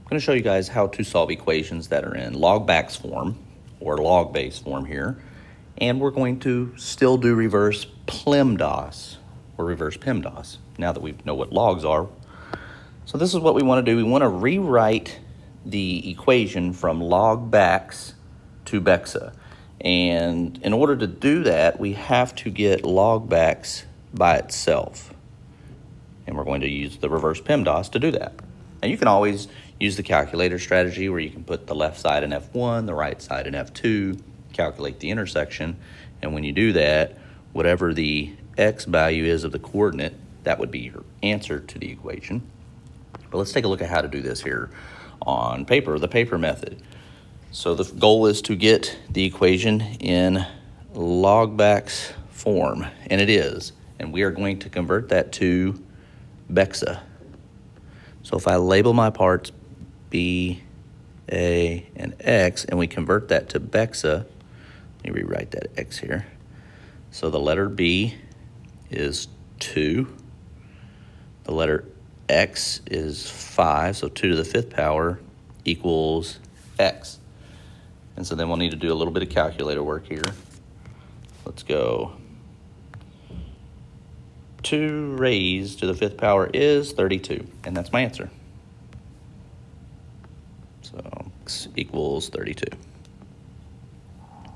I'm going to show you guys how to solve equations that are in log-backs form or log-base form here. And we're going to still do reverse PEMDAS or reverse PEMDAS now that we know what logs are. So this is what we want to do. We want to rewrite the equation from log-backs to Bexa. And in order to do that, we have to get log-backs by itself. And we're going to use the reverse PEMDAS to do that. And you can always use the calculator strategy where you can put the left side in F1, the right side in F2, calculate the intersection, and when you do that, whatever the x value is of the coordinate, that would be your answer to the equation. But let's take a look at how to do this here on paper, the paper method. So the goal is to get the equation in log-backs form, and it is. And we are going to convert that to Bexa. So if I label my parts B, A, and X, and we convert that to Bexa, let me rewrite that X here. So the letter B is 2. The letter X is 5, so 2 to the 5th power equals X. And so then we'll need to do a little bit of calculator work here. Let's go. 2 raised to the 5th power is 32, and that's my answer. So x equals 32.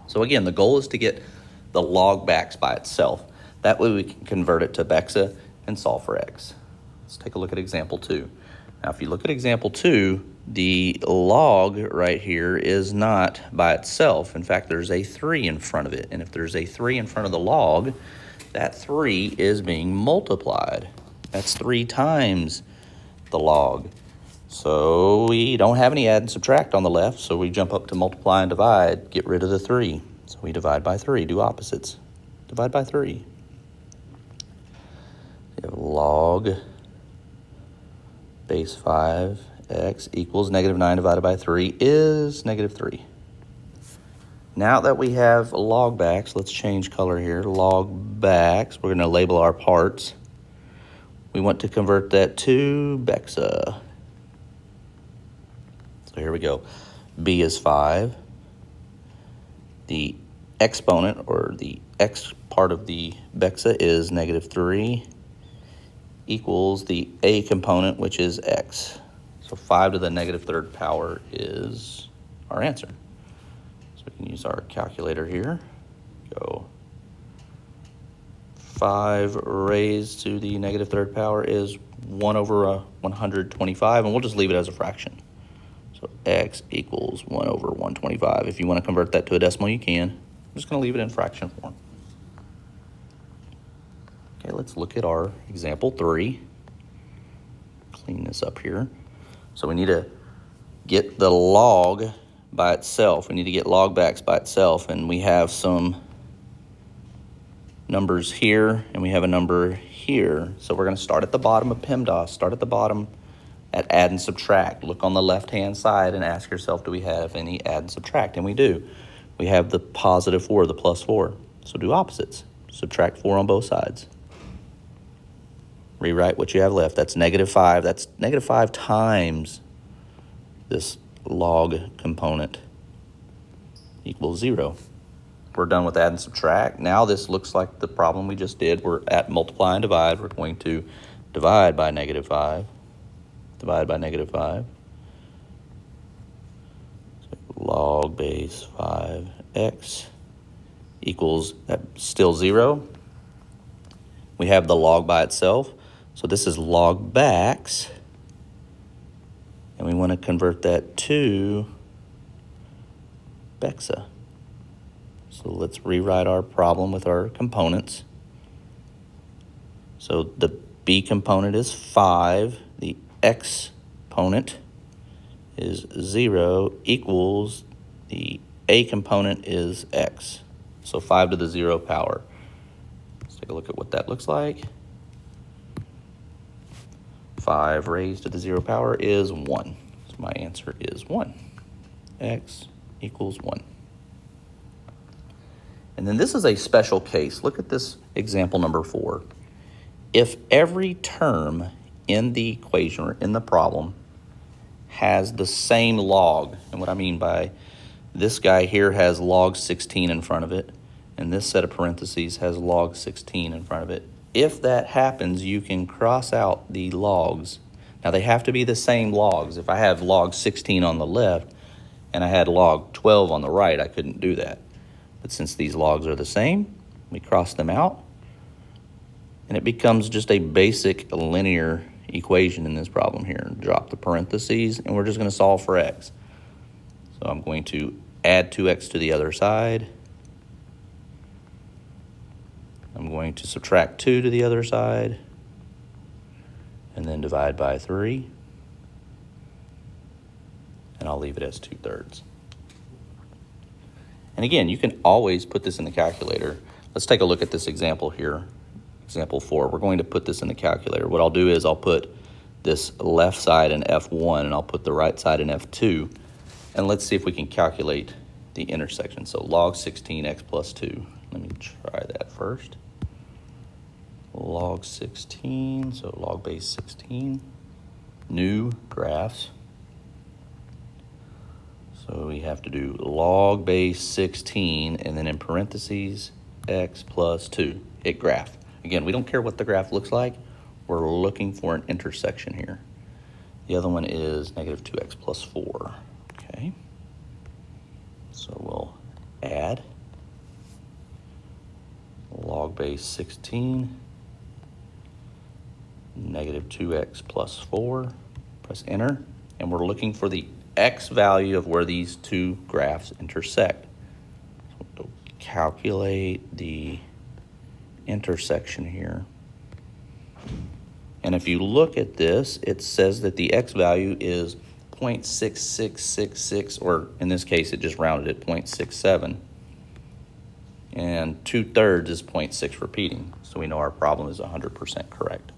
So again, the goal is to get the log-backs by itself. That way we can convert it to Bexa and solve for x. Let's take a look at example 2. Now if you look at example 2, the log right here is not by itself. In fact, there's a 3 in front of it, and if there's a 3 in front of the log, that 3 is being multiplied. That's 3 times the log. So we don't have any add and subtract on the left, so we jump up to multiply and divide, get rid of the 3. So we divide by 3, do opposites. Divide by 3. We have log base 5x equals -9 divided by 3 is -3. Now that we have log-backs, let's change color here. Log-backs, we're going to label our parts. We want to convert that to Bexa. So here we go. B is 5. The exponent, or the x part of the Bexa, is -3 equals the a component, which is x. So 5 to the -3rd power is our answer. So we can use our calculator here. Go 5 raised to the -3rd power is 1 over 125, and we'll just leave it as a fraction. So x equals 1 over 125. If you want to convert that to a decimal, you can. I'm just going to leave it in fraction form. Okay, let's look at our example 3. Clean this up here. So we need to get the log by itself. We need to get log-backs by itself, and we have some numbers here, and we have a number here. So we're going to start at the bottom of PEMDAS. Start at the bottom at add and subtract. Look on the left-hand side and ask yourself, do we have any add and subtract? And we do. We have the +4, the +4. So do opposites. Subtract 4 on both sides. Rewrite what you have left. That's -5. That's -5 times this log component equals 0. We're done with add and subtract. Now this looks like the problem we just did. We're at multiply and divide. We're going to divide by -5. Divide by -5. So log base 5x equals, that's still 0. We have the log by itself. So this is log-backs. And we want to convert that to Bexa. So let's rewrite our problem with our components. So the B component is 5. The X component is 0 equals the A component is X. So 5 to the 0 power. Let's take a look at what that looks like. 5 raised to the 0 power is 1. So my answer is 1. X equals 1. And then this is a special case. Look at this example number 4. If every term in the equation or in the problem has the same log. And what I mean by this guy here has log 16 in front of it, and this set of parentheses has log 16 in front of it. If that happens, you can cross out the logs. Now they have to be the same logs. If I have log 16 on the left and I had log 12 on the right, I couldn't do that. But since these logs are the same, we cross them out, and it becomes just a basic linear equation in this problem here. Drop the parentheses, and we're just going to solve for x. So I'm going to add 2x to the other side. I'm going to subtract 2 to the other side, and then divide by 3. And I'll leave it as 2/3. And again, you can always put this in the calculator. Let's take a look at this example here. Example 4. We're going to put this in the calculator. What I'll do is I'll put this left side in F1, and I'll put the right side in F2. And let's see if we can calculate the intersection. So log 16x plus 2. Let me try that first. Log 16, so log base 16. New graphs. So we have to do log base 16, and then in parentheses, x plus 2. Hit graph. Again, we don't care what the graph looks like. We're looking for an intersection here. The other one is negative 2x plus 4. Okay. So we'll add log base 16, negative 2x plus 4. Press enter, and we're looking for the x value of where these two graphs intersect. So we'll calculate the intersection here. And if you look at this, it says that the x value is 0.6666, or in this case, it just rounded it 0.67. And 2/3 is 0.6 repeating. So we know our problem is 100% correct.